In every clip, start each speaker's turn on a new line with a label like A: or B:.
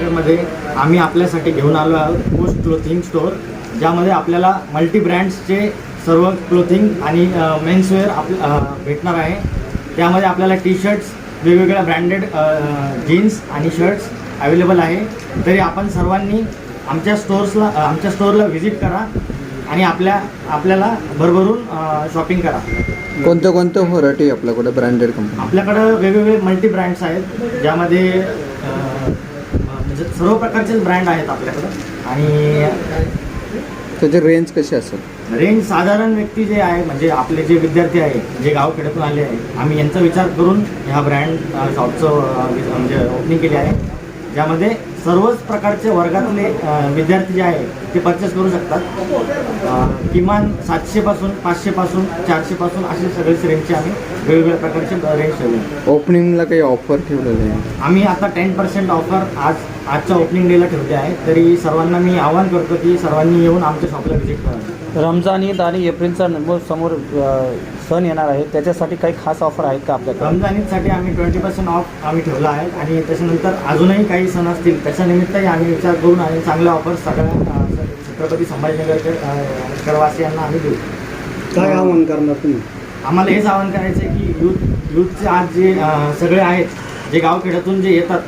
A: मार्केटमध्ये आम्ही आपल्यासाठी घेऊन आलो आहोत पोस्ट क्लोथिंग स्टोअर, ज्यामध्ये आपल्याला मल्टी ब्रँड्सचे सर्व क्लोथिंग आणि मेन्सवेअर भेटणार आहे। त्यामध्ये आपल्याला टी शर्ट्स, वेगवेगळ्या ब्रँडेड जीन्स आणि शर्ट्स अवेलेबल आहे। तरी आपण सर्वांनी आमच्या स्टोअरला व्हिजिट करा आणि आपल्याला भरभरून शॉपिंग करा।
B: कोणत्या व्हरायटी आपल्याकडे ब्रँडेड कंपनी?
A: आपल्याकडे वेगवेगळे मल्टी ब्रँड्स आहेत, ज्यामध्ये म्हणजे सर्व प्रकारचे ब्रँड आहेत आपल्याकडे। आणि
B: त्याची रेंज कशी असेल?
A: रेंज साधारण व्यक्ती जे आहे, म्हणजे आपले जे विद्यार्थी आहे, जे गावखेड्यातून आले आहे, आम्ही यांचा विचार करून ह्या ब्रँड शॉपचं म्हणजे ओपनिंग केली आहे, ज्यामध्ये सर्वच प्रकारचे वर्गातले विद्यार्थी जे आहे ते परचेस करू शकतात। किमान 700 पासून 500 पासून 400 पासून असे सगळेच रेंजचे आम्ही वेगवेगळ्या प्रकारचे रेंज ठेवले।
B: ओपनिंगला काही ऑफर ठेवलेले आहे? आम्ही
A: आता 10% ऑफर आजच्या ओपनिंग डेला ठेवते आहे। तरी सर्वांना मी आवाहन करतो की सर्वांनी येऊन आमच्या शॉपला व्हिजिट करा।
C: रमजान ईद आणि एप्रिलचा समोर सण येणार आहे, त्याच्यासाठी काही खास ऑफर आहेत का आपल्याकडे?
A: रमजान ईदसाठी आम्ही 20% ऑफ आम्ही ठेवला आहे आणि त्याच्यानंतर अजूनही काही सण असतील त्याच्यानिमित्तही आम्ही विचार करून आणि चांगल्या ऑफर सगळ्या छत्रपती संभाजीनगरकर वासियांना आम्ही देऊ।
D: काय आवाहन करणार तुम्ही?
A: आम्हाला हेच आवाहन करायचं आहे की यूथचे आज जे सगळे आहेत, जे गावखेड्यातून जे येतात,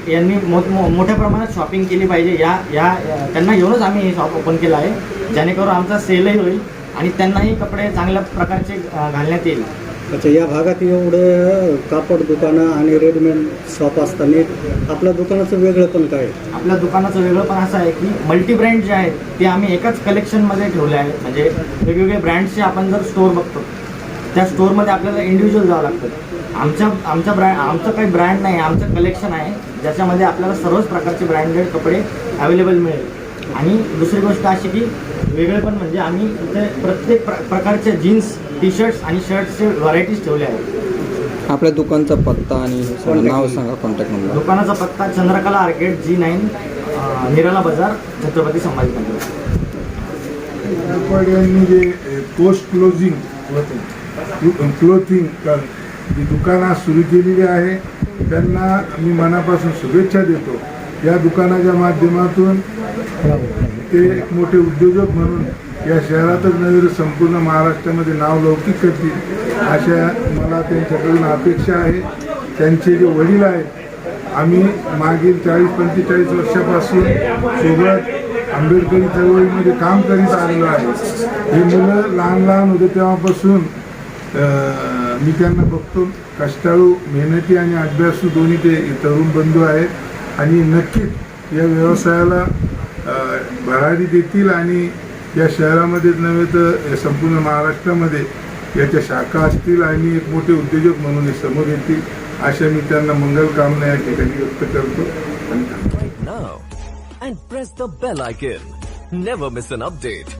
A: यांनी मोठ्या प्रमाणात शॉपिंग केली पाहिजे। त्यांना येऊनच आम्ही हे शॉप ओपन केलं आहे, जेणेकरून आमचा सेलही होईल आणि त्यांनाही कपडे चांगल्या प्रकारचे घालण्यात येईल।
D: अच्छा, या भागात एवढं कापड दुकानं आणि रेडीमेड शॉप असताना आपल्या दुकानाचं वेगळं पण काय?
A: आपल्या दुकानाचं वेगळं पण असं आहे की मल्टी ब्रँड जे आहेत ते आम्ही एकाच कलेक्शनमध्ये ठेवले आहे। म्हणजे वेगवेगळे ब्रँड्सचे आपण जर स्टोअर बघतो, त्या स्टोअरमध्ये आपल्याला इंडिव्हिज्युअल जावं लागतं। आमचं काही ब्रँड नाही, आमचं कलेक्शन आहे, ज्याच्यामध्ये आपल्याला सर्वच प्रकारचे ब्रँडेड कपडे अवेलेबल मिळेल। आणि दुसरी गोष्ट अशी की वेगळे पण म्हणजे आम्ही इथे प्रत्येक प्रकारचे जीन्स, टी शर्ट्स आणि शर्ट्सचे व्हरायटीज ठेवले आहेत।
B: आपल्या दुकानचा पत्ता आणि नाव सांगा, कॉन्टॅक्ट नंबर।
A: दुकानाचा पत्ता चंद्रकला आर्केड G9, निराला बाजार, छत्रपती संभाजीनगर।
E: यांनी जे पोस्ट क्लोथिंग जी दुकानं सुरू केलेली आहे त्यांना मी मनापासून शुभेच्छा देतो। या दुकानाच्या माध्यमातून ते एक मोठे उद्योजक म्हणून या शहरातच नव्हे तर संपूर्ण महाराष्ट्रामध्ये नाव लौकिक करतील अशा मला त्यांच्याकडून अपेक्षा आहे। त्यांचे जे वडील आहेत, आम्ही मागील 40-45 वर्षापासून सोबत आंबेडकरी चळवळीमध्ये काम करीत आलेलो आहे। हे मुलं लहान होते तेव्हापासून मी त्यांना बघतो, कष्टाळू, मेहनती आणि अभ्यासू दोन्ही ते तरुण बंधू आहेत आणि नक्कीच या व्यवसायाला भरारी देतील आणि या शहरामध्येच नव्हे तर संपूर्ण महाराष्ट्रामध्ये याच्या शाखा असतील आणि एक मोठे उद्योजक म्हणून समोर येतील अशा मी त्यांना मंगल कामना या ठिकाणी व्यक्त करतो।
F: Now and press the bell icon. Never miss an update.